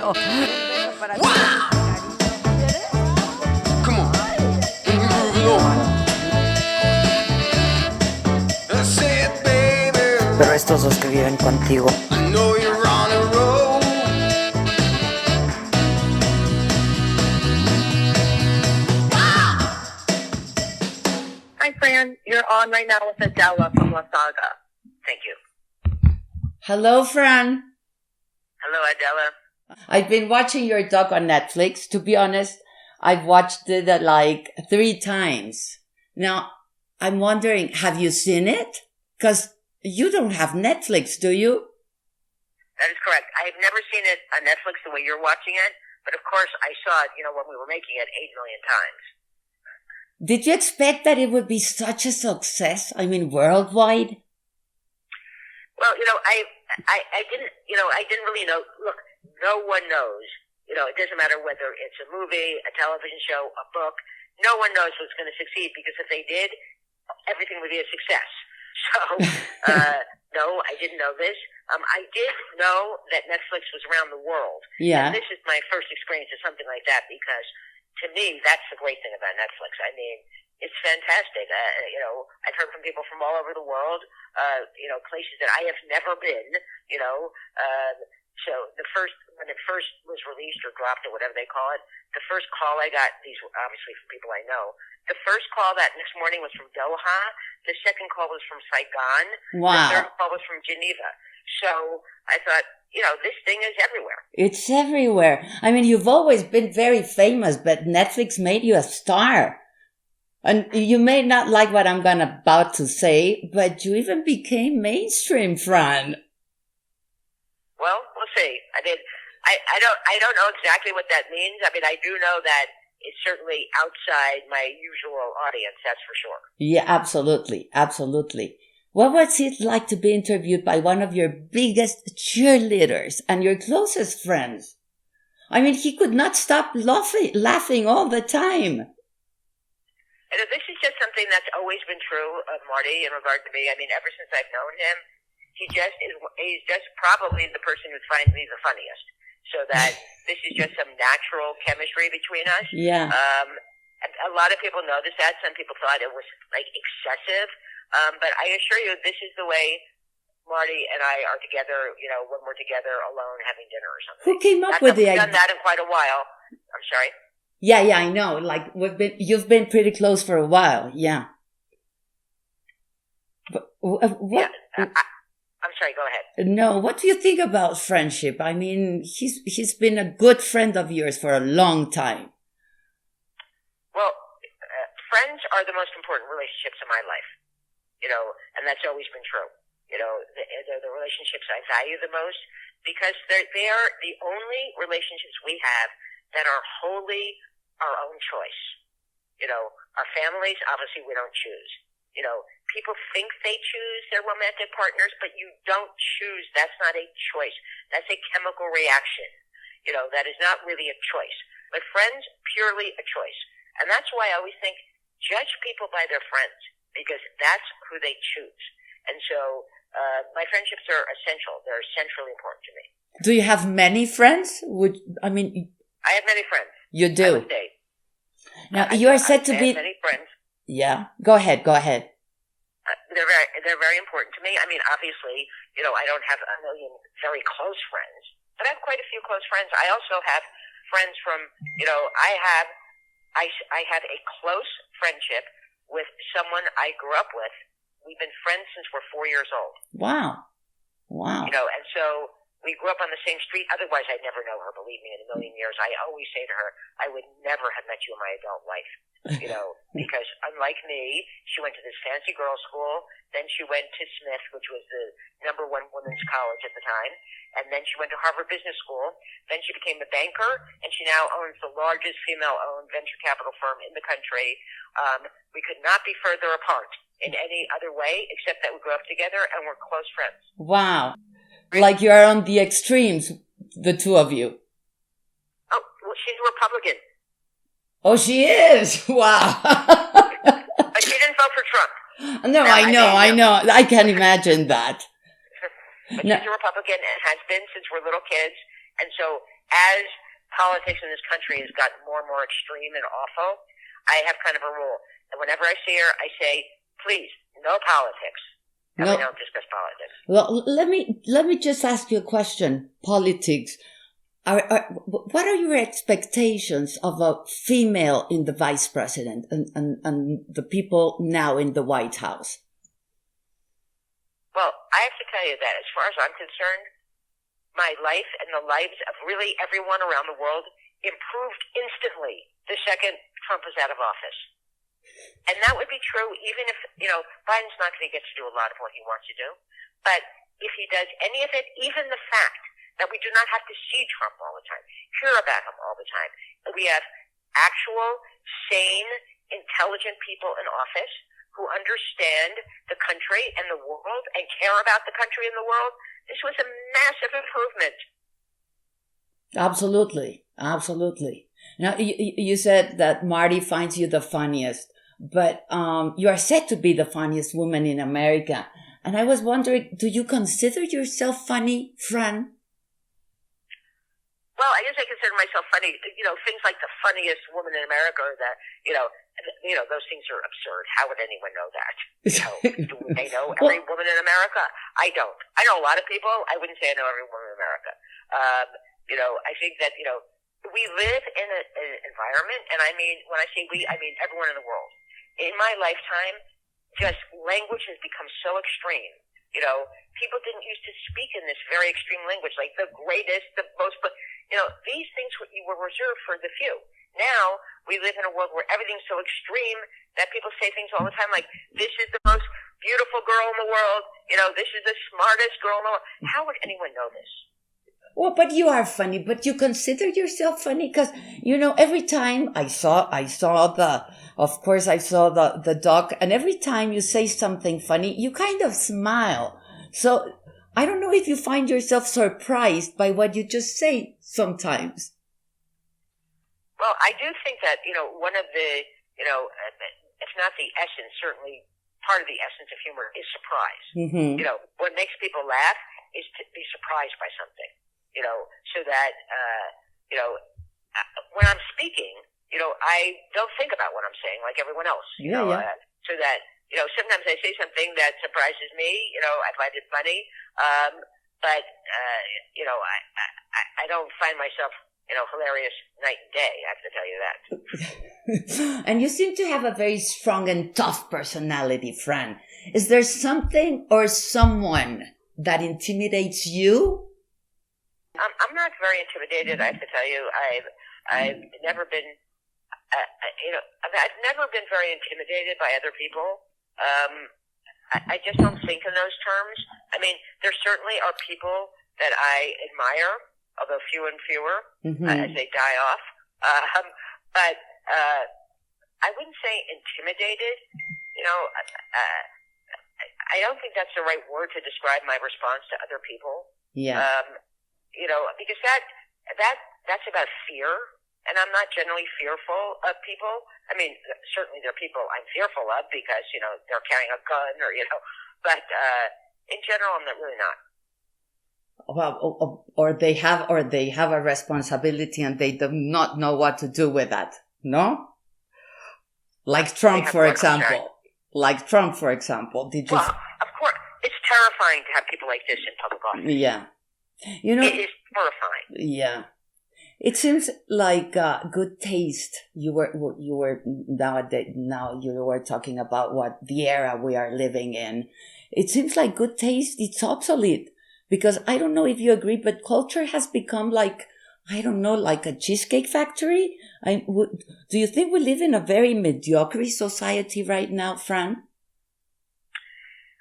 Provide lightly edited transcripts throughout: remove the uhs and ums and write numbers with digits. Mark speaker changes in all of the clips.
Speaker 1: No. Para ti.
Speaker 2: Come on. And we moving on. That's it, baby.
Speaker 1: Pero estos dos que viven contigo.
Speaker 2: I know you're on a roll.
Speaker 3: Hi, Fran. You're on right now with Adela from La Saga. Thank you.
Speaker 4: Hello, Fran.
Speaker 3: Hello, Adela.
Speaker 4: I've been watching your doc on Netflix. To be honest, I've watched it like 3 times. Now, I'm wondering, have you seen it? Because you don't have Netflix, do you?
Speaker 3: That is correct. I've never seen it on Netflix the way you're watching it, but of course I saw it, when we were making it 8 million times.
Speaker 4: Did you expect that it would be such a success? I mean, worldwide?
Speaker 3: Well, I didn't really know. Look, no one knows. It doesn't matter whether it's a movie, a television show, a book. No one knows what's going to succeed, because if they did, everything would be a success. So, no, I didn't know this. I did know that Netflix was around the world.
Speaker 4: Yeah.
Speaker 3: And this is my first experience of something like that, because to me, that's the great thing about Netflix. I mean, it's fantastic. I've heard from people from all over the world, places that I have never been, so when it first was released or dropped or whatever they call it, the first call I got, these were obviously from people I know, the first call that next morning was from Doha, the second call was from Saigon,
Speaker 4: Wow.
Speaker 3: The third call was from Geneva. So I thought, this thing is everywhere.
Speaker 4: It's everywhere. I mean, you've always been very famous, but Netflix made you a star. And you may not like what I'm about to say, but you even became mainstream, Fran.
Speaker 3: Well, we'll see. I mean, I don't know exactly what that means. I mean, I do know that it's certainly outside my usual audience, that's for sure.
Speaker 4: Yeah, absolutely. Absolutely. What was it like to be interviewed by one of your biggest cheerleaders and your closest friends? I mean, he could not stop laughing all the time.
Speaker 3: And this is just something that's always been true of Marty in regard to me. I mean, ever since I've known him, he's just probably the person who finds me the funniest. So that this is just some natural chemistry between us.
Speaker 4: Yeah.
Speaker 3: A lot of people noticed that. Some people thought it was like excessive. But I assure you, this is the way Marty and I are together, when we're together alone having dinner or something.
Speaker 4: Who came up with the idea?
Speaker 3: I've done that in quite a while. I'm sorry?
Speaker 4: Yeah, I know. Like, you've been pretty close for a while. Yeah. But, what?
Speaker 3: Yeah, I'm sorry, go ahead.
Speaker 4: No, what do you think about friendship? I mean, he's been a good friend of yours for a long time.
Speaker 3: Well, friends are the most important relationships in my life, and that's always been true. They're the relationships I value the most, because they are the only relationships we have that are wholly our own choice. Our families, obviously, we don't choose. People think they choose their romantic partners, but you don't choose. That's not a choice. That's a chemical reaction. That is not really a choice. But friends, purely a choice. And that's why I always think, judge people by their friends, because that's who they choose. And so, my friendships are essential. They're essentially important to me.
Speaker 4: Do you have many friends?
Speaker 3: I have many friends.
Speaker 4: You do?
Speaker 3: I would say.
Speaker 4: Now, you are said to be...
Speaker 3: I have many friends.
Speaker 4: Yeah. Go ahead.
Speaker 3: They're very important to me. I mean, obviously, I don't have a million very close friends, but I have quite a few close friends. I also have friends from, I have a close friendship with someone I grew up with. We've been friends since we're 4 years old.
Speaker 4: Wow.
Speaker 3: And so we grew up on the same street. Otherwise, I'd never know her, believe me, in a million years. I always say to her, I would never have met you in my adult life. Because unlike me, she went to this fancy girls' school. Then she went to Smith, which was the #1 women's college at the time. And then she went to Harvard Business School. Then she became a banker, and she now owns the largest female-owned venture capital firm in the country. We could not be further apart in any other way, except that we grew up together and we're close friends.
Speaker 4: Wow. Like you're on the extremes, the two of you.
Speaker 3: Oh, well, she's a Republican.
Speaker 4: Oh, she is? Wow.
Speaker 3: But she didn't vote for Trump.
Speaker 4: No, I know. I can imagine that.
Speaker 3: But
Speaker 4: No.
Speaker 3: she's a Republican and has been since we're little kids. And so as politics in this country has gotten more and more extreme and awful, I have kind of a rule. And whenever I see her, I say, please, no politics. And
Speaker 4: No.
Speaker 3: we don't discuss politics.
Speaker 4: Well, let me just ask you a question. Politics. What are your expectations of a female in the vice president and the people now in the White House?
Speaker 3: Well, I have to tell you that as far as I'm concerned, my life and the lives of really everyone around the world improved instantly the second Trump was out of office. And that would be true even if, Biden's not going to get to do a lot of what he wants to do. But if he does any of it, even the fact that we do not have to see Trump all the time, hear about him all the time, that we have actual, sane, intelligent people in office who understand the country and the world and care about the country and the world, this was a massive improvement.
Speaker 4: Absolutely. Absolutely. Now, you said that Marty finds you the funniest, but you are said to be the funniest woman in America. And I was wondering, do you consider yourself funny, Fran?
Speaker 3: Well, I guess I consider myself funny. Things like the funniest woman in America or that, those things are absurd. How would anyone know that? Do they know every woman in America? I don't. I know a lot of people. I wouldn't say I know every woman in America. I think that, we live in an environment, and I mean, when I say we, I mean everyone in the world. In my lifetime, just language has become so extreme. People didn't used to speak in this very extreme language, like the greatest, the most, these things were reserved for the few. Now, we live in a world where everything's so extreme that people say things all the time like, this is the most beautiful girl in the world, this is the smartest girl in the world. How would anyone know this?
Speaker 4: Well, but you are funny, but you consider yourself funny because, every time I saw the doc, and every time you say something funny, you kind of smile. So I don't know if you find yourself surprised by what you just say sometimes.
Speaker 3: Well, I do think that, one of the, if not the essence, certainly part of the essence of humor is surprise.
Speaker 4: Mm-hmm.
Speaker 3: What makes people laugh is to be surprised by something. So that, when I'm speaking, I don't think about what I'm saying like everyone else. So that, sometimes I say something that surprises me, I find it funny. But I don't find myself, hilarious night and day, I have to tell you that.
Speaker 4: And you seem to have a very strong and tough personality, Fran. Is there something or someone that intimidates you?
Speaker 3: I'm not very intimidated, I have to tell you. I've never been, I've never been very intimidated by other people. I just don't think in those terms. I mean, there certainly are people that I admire, although few and fewer, as they die off. But I wouldn't say intimidated. I don't think that's the right word to describe my response to other people.
Speaker 4: Yeah.
Speaker 3: Because that's about fear, and I'm not generally fearful of people. I mean, certainly there are people I'm fearful of because, they're carrying a gun but in general, I'm really not.
Speaker 4: Well, or they have a responsibility and they do not know what to do with that. No? Like Trump, for example. Did you?
Speaker 3: Well, of course, it's terrifying to have people like this in public office.
Speaker 4: Yeah.
Speaker 3: It is horrifying.
Speaker 4: Yeah. It seems like good taste. You were talking about what the era we are living in. It seems like good taste, it's obsolete. Because I don't know if you agree, but culture has become like a cheesecake factory. Do you think we live in a very mediocre society right now, Fran?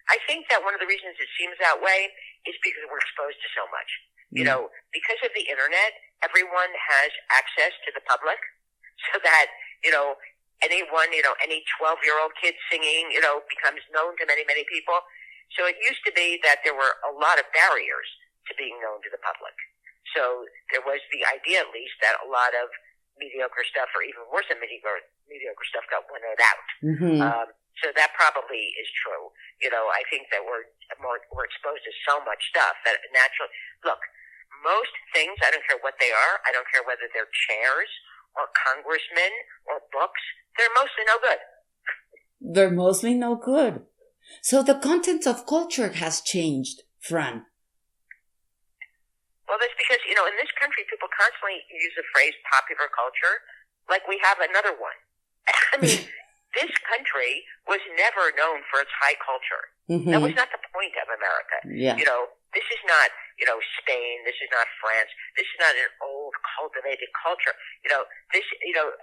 Speaker 3: I think that one of the reasons it seems that way is because we're exposed to so much. Because of the internet, everyone has access to the public, so that, anyone, any 12-year-old kid singing, becomes known to many, many people. So it used to be that there were a lot of barriers to being known to the public. So there was the idea, at least, that a lot of mediocre stuff, or even worse than mediocre stuff, got winnowed out.
Speaker 4: Mm-hmm.
Speaker 3: So that probably is true. I think that we're exposed to so much stuff that naturally, look, most things, I don't care what they are, I don't care whether they're chairs or congressmen or books, they're mostly no good.
Speaker 4: They're mostly no good. So the content of culture has changed, Fran.
Speaker 3: Well, that's because, in this country, people constantly use the phrase popular culture like we have another one. I mean, this country was never known for its high culture. Mm-hmm. That was not the point of America.
Speaker 4: Yeah.
Speaker 3: This is not, Spain. This is not France. This is not an old cultivated culture.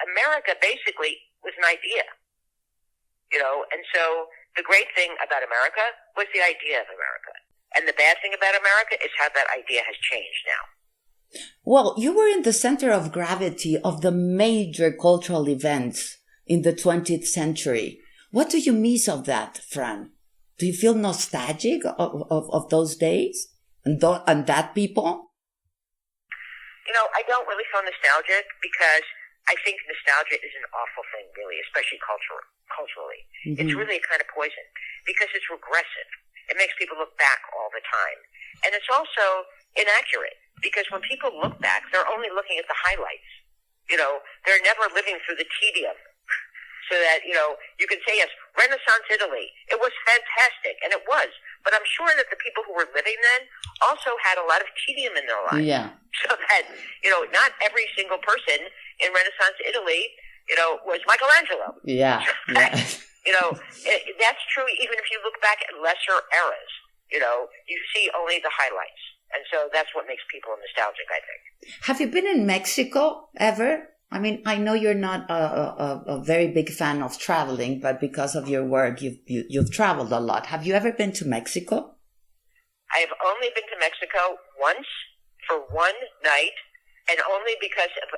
Speaker 3: America basically was an idea. And so the great thing about America was the idea of America. And the bad thing about America is how that idea has changed now.
Speaker 4: Well, you were in the center of gravity of the major cultural events in the 20th century. What do you miss of that, Fran? Do you feel nostalgic of those days and that people?
Speaker 3: I don't really feel nostalgic because I think nostalgia is an awful thing, really, especially culturally. Mm-hmm. It's really a kind of poison because it's regressive. It makes people look back all the time. And it's also inaccurate because when people look back, they're only looking at the highlights. They're never living through the tedium. So that, you can say, yes, Renaissance Italy, it was fantastic, and it was. But I'm sure that the people who were living then also had a lot of tedium in their lives.
Speaker 4: Yeah.
Speaker 3: So that, not every single person in Renaissance Italy, was Michelangelo.
Speaker 4: Yeah.
Speaker 3: So that, that's true even if you look back at lesser eras. You see only the highlights. And so that's what makes people nostalgic, I think.
Speaker 4: Have you been in Mexico ever? I mean, I know you're not a very big fan of traveling, but because of your work, you've traveled a lot. Have you ever been to Mexico?
Speaker 3: I have only been to Mexico once for one night, and only because of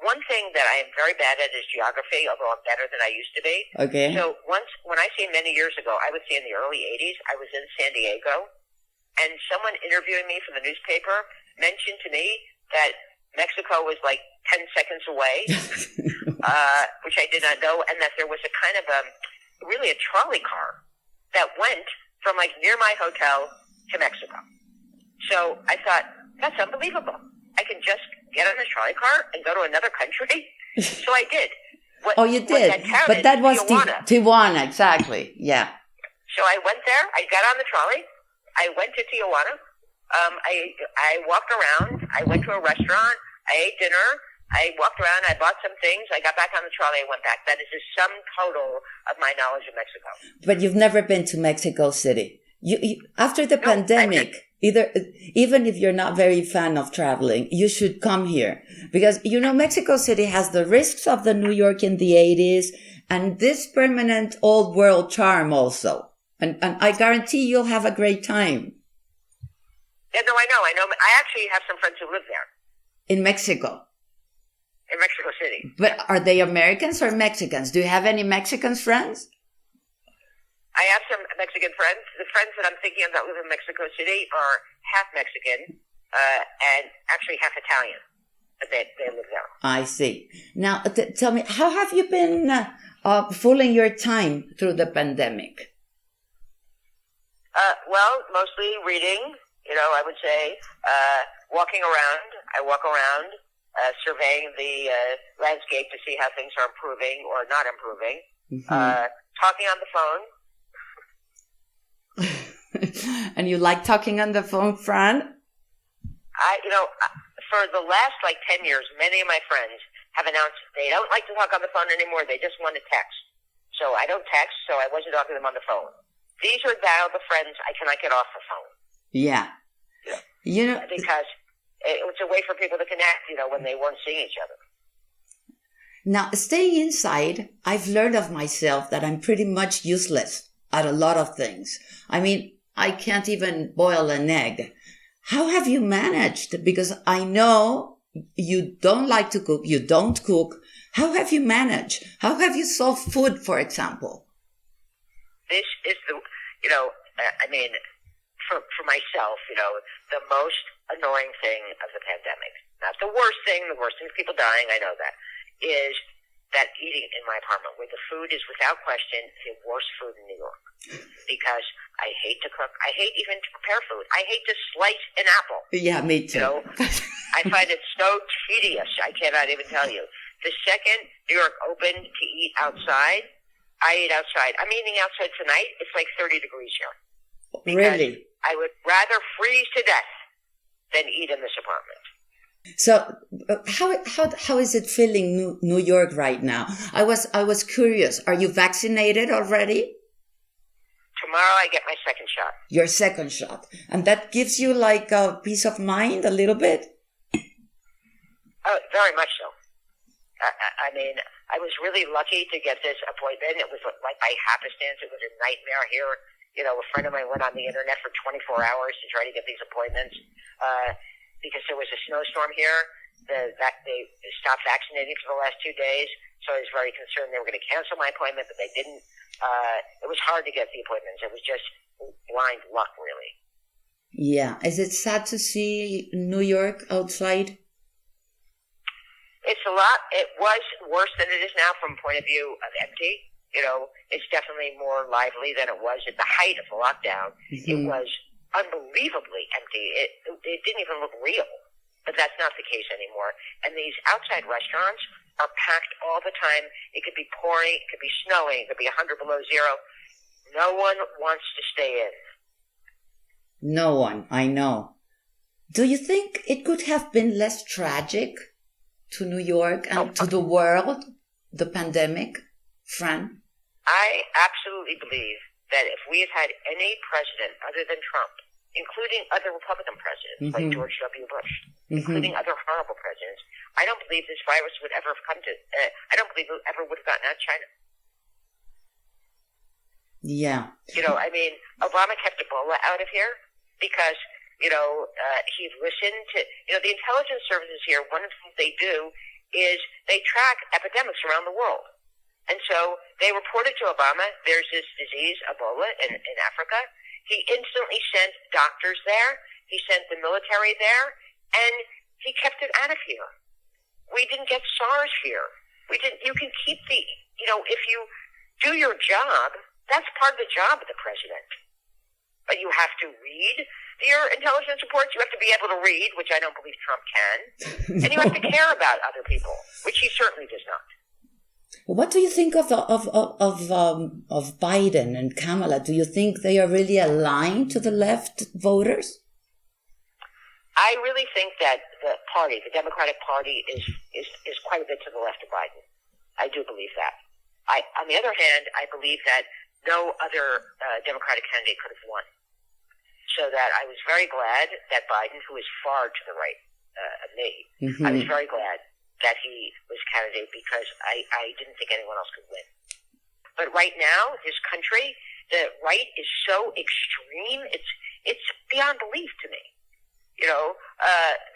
Speaker 3: one thing that I am very bad at is geography, although I'm better than I used to be.
Speaker 4: Okay.
Speaker 3: So once, when I say many years ago, I would say in the early 80s, I was in San Diego, and someone interviewing me from the newspaper mentioned to me that Mexico was like 10 seconds away, which I did not know, and that there was a kind of really a trolley car that went from like near my hotel to Mexico. So I thought, that's unbelievable. I can just get on this trolley car and go to another country. So I did.
Speaker 4: You did? But that was Tijuana, exactly. Yeah.
Speaker 3: So I went there. I got on the trolley. I went to Tijuana. I walked around. I went to a restaurant. I ate dinner. I walked around. I bought some things. I got back on the trolley. I went back. That is the sum total of my knowledge of Mexico.
Speaker 4: But you've never been to Mexico City. You after the pandemic, even if you're not very fan of traveling, you should come here because Mexico City has the risks of the New York in the 80s and this permanent old world charm also. And I guarantee you'll have a great time.
Speaker 3: Yeah, no, I know. I actually have some friends who live there.
Speaker 4: In Mexico?
Speaker 3: In Mexico City.
Speaker 4: But are they Americans or Mexicans? Do you have any Mexican friends?
Speaker 3: I have some Mexican friends. The friends that I'm thinking of that live in Mexico City are half Mexican and actually half Italian. But they live there.
Speaker 4: I see. Now, tell me, how have you been fooling your time through the pandemic?
Speaker 3: Well, mostly reading, I would say, walking around. I walk around, surveying the landscape to see how things are improving or not improving. Mm-hmm. Talking on the phone.
Speaker 4: And you like talking on the phone, Fran?
Speaker 3: For the last 10 years, many of my friends have announced they don't like to talk on the phone anymore. They just want to text. So I don't text, so I wasn't talking to them on the phone. These are now the friends I cannot get off the phone.
Speaker 4: Yeah.
Speaker 3: Because it's a way for people to connect, when they weren't seeing each other.
Speaker 4: Now, staying inside, I've learned of myself that I'm pretty much useless at a lot of things. I mean, I can't even boil an egg. How have you managed? Because I know you don't like to cook. You don't cook. How have you managed? How have you solved food, for example?
Speaker 3: This is for myself, the most annoying thing of the pandemic, not the worst thing is people dying, I know that, is that eating in my apartment, where the food is without question the worst food in New York, because I hate to cook. I hate even to prepare food. I hate to slice an apple.
Speaker 4: Yeah, me too.
Speaker 3: You know, I find it so tedious. I cannot even tell you. The second New York opened to eat outside, I eat outside. I'm eating outside tonight. It's like 30 degrees here.
Speaker 4: Really?
Speaker 3: I would rather freeze to death than eat in this apartment.
Speaker 4: So, how is it feeling New York right now? I was curious. Are you vaccinated already?
Speaker 3: Tomorrow I get my second shot.
Speaker 4: Your second shot, and that gives you like a peace of mind, a little bit.
Speaker 3: Oh, very much so. I mean, I was really lucky to get this appointment. It was like by happenstance. It was a nightmare here. You know, a friend of mine went on the internet for 24 hours to try to get these appointments. Because there was a snowstorm here, they stopped vaccinating for the last 2 days, so I was very concerned they were going to cancel my appointment, but they didn't. It was hard to get the appointments. It was just blind luck, really.
Speaker 4: Yeah. Is it sad to see New York outside?
Speaker 3: It's a lot. It was worse than it is now from point of view of empty. You know, it's definitely more lively than it was at the height of the lockdown.
Speaker 4: Mm-hmm.
Speaker 3: It was unbelievably empty. It didn't even look real, but that's not the case anymore. And these outside restaurants are packed all the time. It could be pouring, it could be snowing, it could be 100 below zero. No one wants to stay in.
Speaker 4: No one, I know. Do you think it could have been less tragic to New York and to the world, the pandemic, Fran?
Speaker 3: I absolutely believe that if we had had any president other than Trump, including other Republican presidents like George W. Bush, including other horrible presidents, I don't believe this virus would ever have come to, I don't believe it ever would have gotten out of China.
Speaker 4: Yeah.
Speaker 3: You know, I mean, Obama kept Ebola out of here because, you know, he listened to, you know, the intelligence services here, one of the things they do is they track epidemics around the world. And so they reported to Obama, there's this disease, Ebola, in Africa. He instantly sent doctors there. He sent the military there. And he kept it out of here. We didn't get SARS here. You can keep you know, if you do your job, that's part of the job of the president. But you have to read your intelligence reports. You have to be able to read, which I don't believe Trump can. And you have to care about other people, which he certainly does not.
Speaker 4: What do you think of Biden and Kamala? Do you think they are really aligned to the left voters?
Speaker 3: I really think that the Democratic Party, is quite a bit to the left of Biden. I do believe that. On the other hand, I believe that no other Democratic candidate could have won. So that I was very glad that Biden, who is far to the right of me, I was very glad that he was candidate because I didn't think anyone else could win. But right now, this country, the right is so extreme, it's beyond belief to me. You know,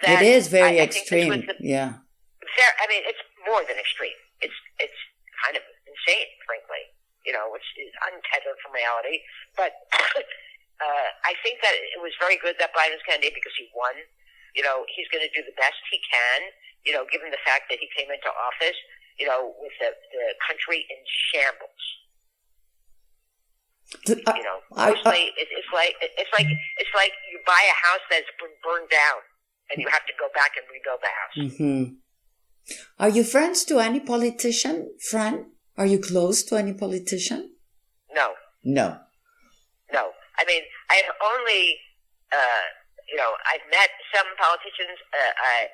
Speaker 3: that
Speaker 4: it is very
Speaker 3: I
Speaker 4: extreme.
Speaker 3: Yeah. I mean, it's more than extreme. It's kind of insane, frankly. You know, it's untethered from reality. But I think that it was very good that Biden's candidate because he won. You know, he's going to do the best he can, you know, given the fact that he came into office, you know, with the country in shambles. You know, mostly it's like you buy a house that's been burned down and you have to go back and rebuild the house.
Speaker 4: Mm-hmm. Are you friends to any politician, Fran? Are you close to any politician?
Speaker 3: No. I mean, I've only, you know, I've met some politicians. I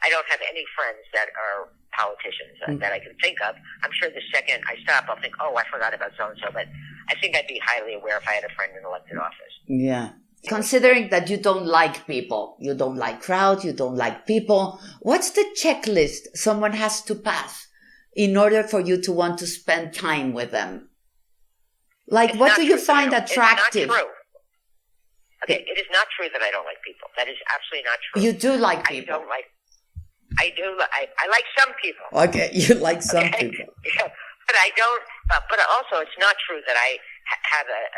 Speaker 3: don't have any friends that are politicians that I can think of. I'm sure the second I stop, I'll think, oh, I forgot about so-and-so. But I think I'd be highly aware if I had a friend in elected office.
Speaker 4: Yeah. Considering that you don't like people, you don't like crowds, you don't like people, what's the checklist someone has to pass in order for you to want to spend time with them? Like, what do you find attractive?
Speaker 3: It's not true. Okay, it is not true that I don't like people. That is absolutely not true.
Speaker 4: You do like people.
Speaker 3: I like some people.
Speaker 4: Okay, you like some people.
Speaker 3: Yeah, but I don't, but also it's not true that I have a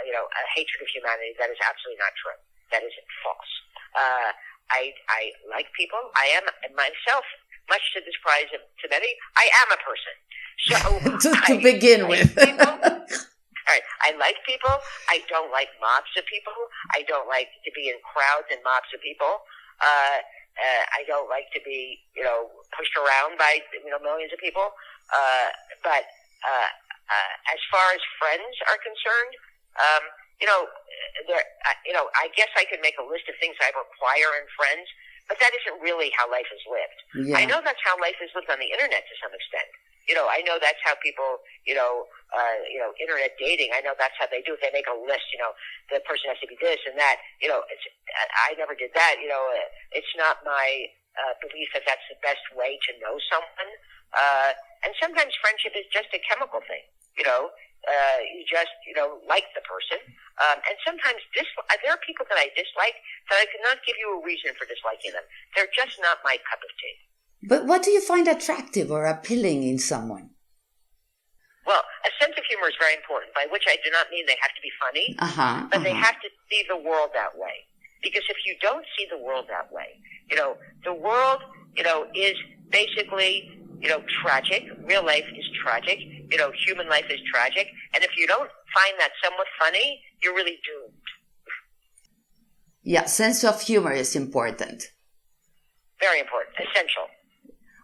Speaker 3: hatred of humanity. That is absolutely not true. That is false. I like people. I am myself, much to the surprise of to many, I am a person. So
Speaker 4: to begin with.
Speaker 3: All right, I like people. I don't like mobs of people. I don't like to be in crowds and mobs of people. I don't like to be, pushed around by, millions of people. But as far as friends are concerned, I guess I could make a list of things I require in friends, but that isn't really how life is lived.
Speaker 4: Yeah.
Speaker 3: I know that's how life is lived on the internet to some extent. I know that's how people, internet dating. I know that's how they do it. They make a list. The person has to be this and that. I never did that. It's not my belief that that's the best way to know someone. And sometimes friendship is just a chemical thing. You just like the person. And sometimes there are people that I dislike that I cannot give you a reason for disliking them. They're just not my cup of tea.
Speaker 4: But what do you find attractive or appealing in someone?
Speaker 3: Well, a sense of humor is very important, by which I do not mean they have to be funny, but they have to see the world that way. Because if you don't see the world that way, the world, is basically, tragic. Real life is tragic. Human life is tragic. And if you don't find that somewhat funny, you're really doomed.
Speaker 4: Yeah, sense of humor is important.
Speaker 3: Very important. Essential.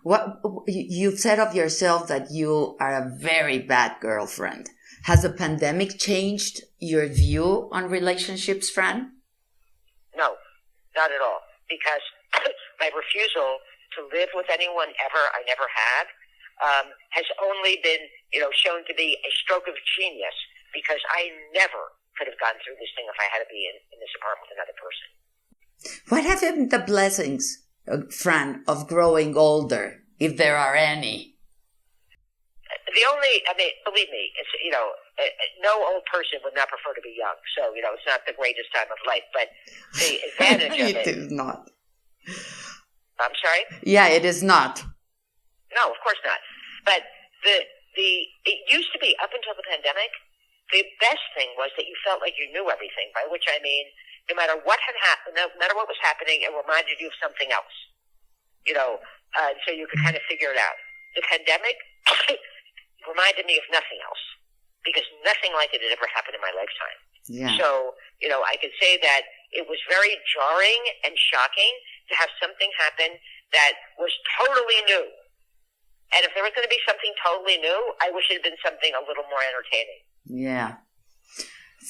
Speaker 4: What you've said of yourself that you are a very bad girlfriend. Has the pandemic changed your view on relationships, Fran?
Speaker 3: No, not at all. Because my refusal to live with anyone ever, I never have, has only been, shown to be a stroke of genius. Because I never could have gone through this thing if I had to be in this apartment with another person.
Speaker 4: What have been the blessings, Fran, of growing older, if there are any?
Speaker 3: Believe me, it's, no old person would not prefer to be young. So, it's not the greatest time of life. But the advantage of it...
Speaker 4: It is not.
Speaker 3: I'm sorry?
Speaker 4: Yeah, it is not.
Speaker 3: No, of course not. But it used to be, up until the pandemic, the best thing was that you felt like you knew everything, by which I mean, no matter what had happened, no matter what was happening, it reminded you of something else. So you could kind of figure it out. The pandemic reminded me of nothing else, because nothing like it had ever happened in my lifetime.
Speaker 4: Yeah.
Speaker 3: So, I could say that it was very jarring and shocking to have something happen that was totally new. And if there was going to be something totally new, I wish it had been something a little more entertaining.
Speaker 4: Yeah.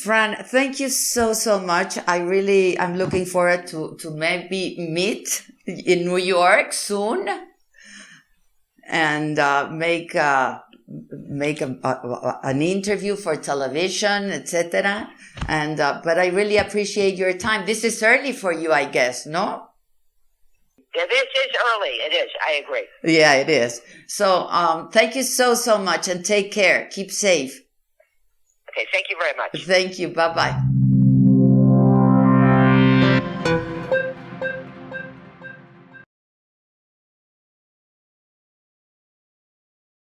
Speaker 4: Fran, thank you so much. I'm looking forward to maybe meet in New York soon and make an interview for television, etc. And but I really appreciate your time. This is early for you, I guess, no?
Speaker 3: Yeah, this is early. It is. I agree.
Speaker 4: Yeah, it is. So thank you so much and take care. Keep safe.
Speaker 3: Okay, thank you very much.
Speaker 4: Thank you. Bye-bye.